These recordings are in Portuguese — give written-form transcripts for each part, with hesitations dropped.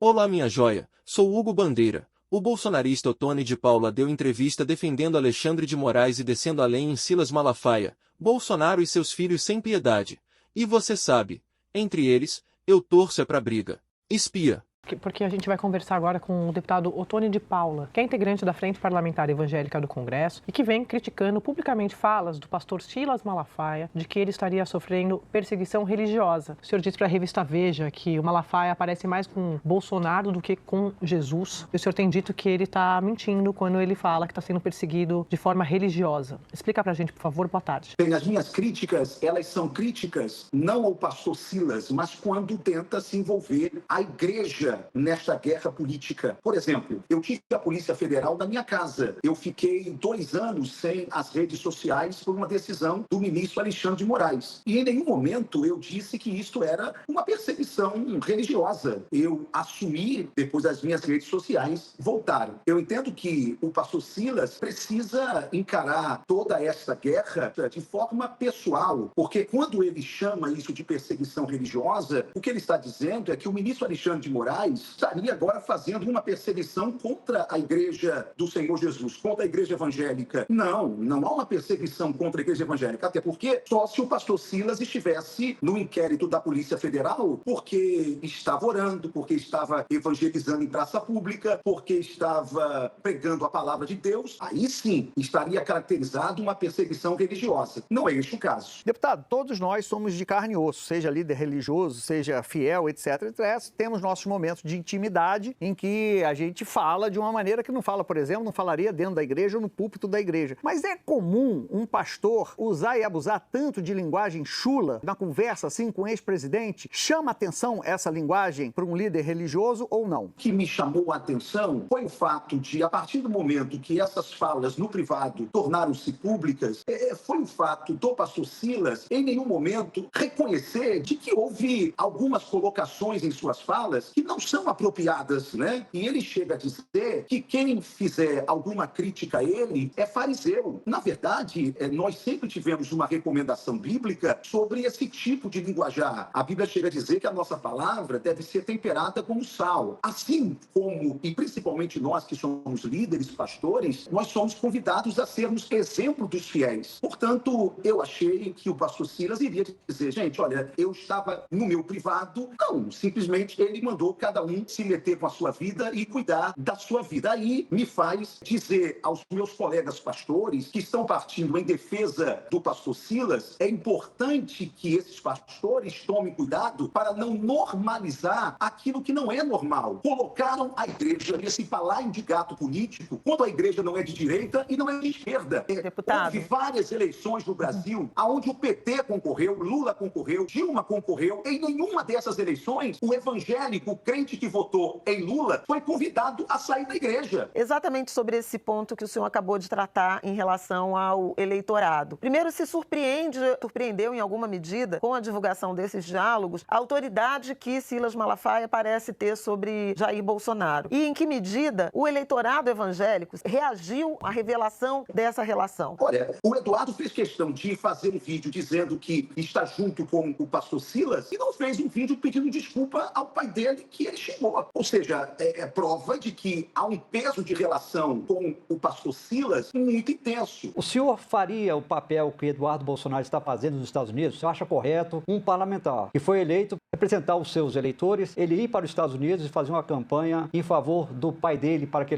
Olá, minha joia, sou Hugo Bandeira. O bolsonarista Ottoni de Paula deu entrevista defendendo Alexandre de Moraes e descendo além em Silas Malafaia, Bolsonaro e seus filhos sem piedade. E você sabe, entre eles, eu torço é pra briga. Espia. Porque a gente vai conversar agora com o deputado Ottoni de Paula, que é integrante da Frente Parlamentar Evangélica do Congresso e que vem criticando publicamente falas do pastor Silas Malafaia de que ele estaria sofrendo perseguição religiosa. O senhor disse para a revista Veja que o Malafaia aparece mais com Bolsonaro do que com Jesus. E o senhor tem dito que ele está mentindo quando ele fala que está sendo perseguido de forma religiosa. Explica para a gente, por favor. Boa tarde. Bem, as minhas críticas, elas são críticas não ao pastor Silas, mas quando tenta se envolver a igreja nesta guerra política. Por exemplo, eu tive a Polícia Federal na minha casa. Eu fiquei 2 anos sem as redes sociais por uma decisão do ministro Alexandre de Moraes. E em nenhum momento eu disse que isto era uma perseguição religiosa. Eu assumi, depois as minhas redes sociais voltaram. Eu entendo que o pastor Silas precisa encarar toda esta guerra de forma pessoal, porque quando ele chama isso de perseguição religiosa, o que ele está dizendo é que o ministro Alexandre de Moraes estaria agora fazendo uma perseguição contra a igreja do Senhor Jesus, contra a igreja evangélica. Não há uma perseguição contra a igreja evangélica, até porque só se o pastor Silas estivesse no inquérito da Polícia Federal porque estava orando, porque estava evangelizando em praça pública, porque estava pregando a palavra de Deus, aí sim estaria caracterizado uma perseguição religiosa. Não é este o caso. Deputado, todos nós somos de carne e osso, seja líder religioso, seja fiel, etc. Temos nossos momentos de intimidade em que a gente fala de uma maneira que não fala, por exemplo, não falaria dentro da igreja ou no púlpito da igreja. Mas é comum um pastor usar e abusar tanto de linguagem chula na conversa assim com o ex-presidente? Chama atenção essa linguagem para um líder religioso ou não? O que me chamou a atenção foi o fato de, a partir do momento que essas falas no privado tornaram-se públicas, foi o fato do pastor Silas, em nenhum momento, reconhecer de que houve algumas colocações em suas falas que não são apropriadas, né? E ele chega a dizer que quem fizer alguma crítica a ele é fariseu. Na verdade, nós sempre tivemos uma recomendação bíblica sobre esse tipo de linguajar. A Bíblia chega a dizer que a nossa palavra deve ser temperada como sal. Assim como, e principalmente nós que somos líderes, pastores, nós somos convidados a sermos exemplo dos fiéis. Portanto, eu achei que o pastor Silas iria dizer, gente, olha, eu estava no meu privado. Não, simplesmente ele mandou cada um se meter com a sua vida e cuidar da sua vida. Aí me faz dizer aos meus colegas pastores que estão partindo em defesa do pastor Silas, é importante que esses pastores tomem cuidado para não normalizar aquilo que não é normal. Colocaram a igreja nesse balaio de gato político, quando a igreja não é de direita e não é de esquerda. Deputado. Houve várias eleições no Brasil, onde o PT concorreu, Lula concorreu, Dilma concorreu. Em nenhuma dessas eleições, o evangélico, o crente que votou em Lula, foi convidado a sair da igreja. Exatamente sobre esse ponto que o senhor acabou de tratar em relação ao eleitorado. Primeiro, se surpreendeu em alguma medida com a divulgação desses diálogos a autoridade que Silas Malafaia parece ter sobre Jair Bolsonaro. E em que medida o eleitorado evangélico reagiu à revelação dessa relação? Olha, o Eduardo fez questão de fazer um vídeo dizendo que está junto com o pastor Silas e não fez um vídeo pedindo desculpa ao pai dele que ele xingou. Ou seja, é prova de que há um peso de relação com o pastor Silas muito intenso. O senhor faria o papel que Eduardo Bolsonaro está fazendo nos Estados Unidos? Você acha correto um parlamentar que foi eleito representar os seus eleitores, ele ir para os Estados Unidos e fazer uma campanha em favor do pai dele para que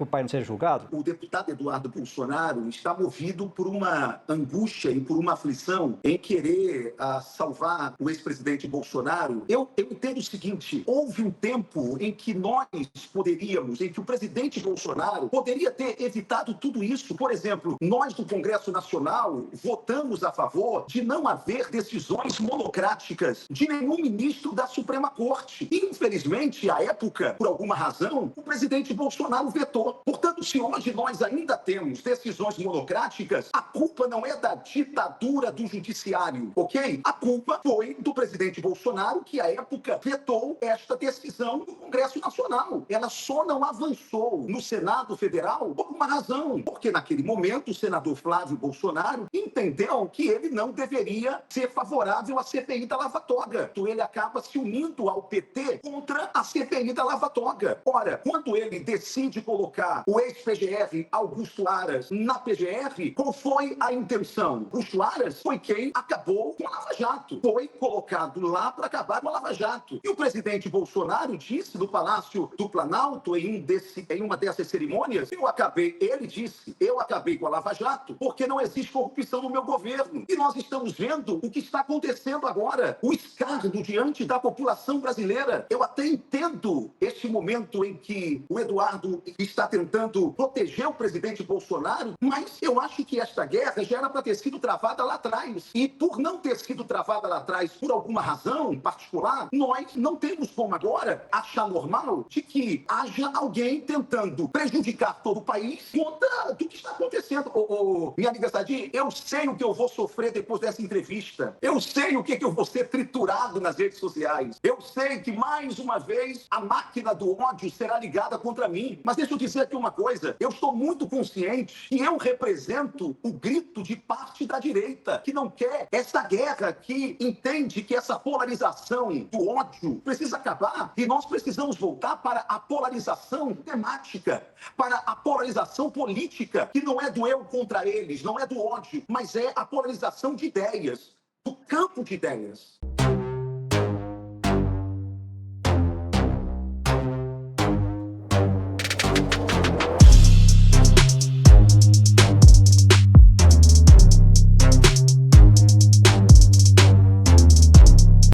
o pai não seja julgado? O deputado Eduardo Bolsonaro está movido por uma angústia e por uma aflição em querer salvar o ex-presidente Bolsonaro. Eu entendo o seguinte, houve um tempo em que em que o presidente Bolsonaro poderia ter evitado tudo isso. Por exemplo, nós do Congresso Nacional votamos a favor de não haver decisões monocráticas de nenhum ministro da Suprema Corte. E, infelizmente, à época, por alguma razão, o presidente Bolsonaro vetou. Portanto, se hoje nós ainda temos decisões monocráticas, a culpa não é da ditadura do judiciário, ok? A culpa foi do presidente Bolsonaro, que à época vetou esta decisão. decisão do Congresso Nacional. Ela só não avançou no Senado Federal por uma razão, porque naquele momento o senador Flávio Bolsonaro entendeu que ele não deveria ser favorável à CPI da Lava Toga. Então ele acaba se unindo ao PT contra a CPI da Lava Toga. Ora, quando ele decide colocar o ex-PGR Augusto Aras na PGR, qual foi a intenção? Augusto Aras foi quem acabou com a Lava Jato. Foi colocado lá para acabar com a Lava Jato. E o presidente Bolsonaro disse no Palácio do Planalto, em uma dessas cerimônias, ele disse, eu acabei com a Lava Jato porque não existe corrupção no meu governo. E nós estamos vendo o que está acontecendo agora, o escárnio diante da população brasileira. Eu até entendo este momento em que o Eduardo está tentando proteger o presidente Bolsonaro, mas eu acho que esta guerra já era para ter sido travada lá atrás. E por não ter sido travada lá atrás por alguma razão particular, nós não temos como agora achar normal de que haja alguém tentando prejudicar todo o país conta do que está acontecendo. Minha amiga Sadi, eu sei o que eu vou sofrer depois dessa entrevista. Eu sei o que eu vou ser triturado nas redes sociais. Eu sei que, mais uma vez, a máquina do ódio será ligada contra mim. Mas deixa eu dizer aqui uma coisa. Eu estou muito consciente que eu represento o grito de parte da direita, que não quer essa guerra, que entende que essa polarização do ódio precisa acabar e nós precisamos voltar para a polarização temática, para a polarização política, que não é do eu contra eles, não é do ódio, mas é a polarização de ideias, do campo de ideias.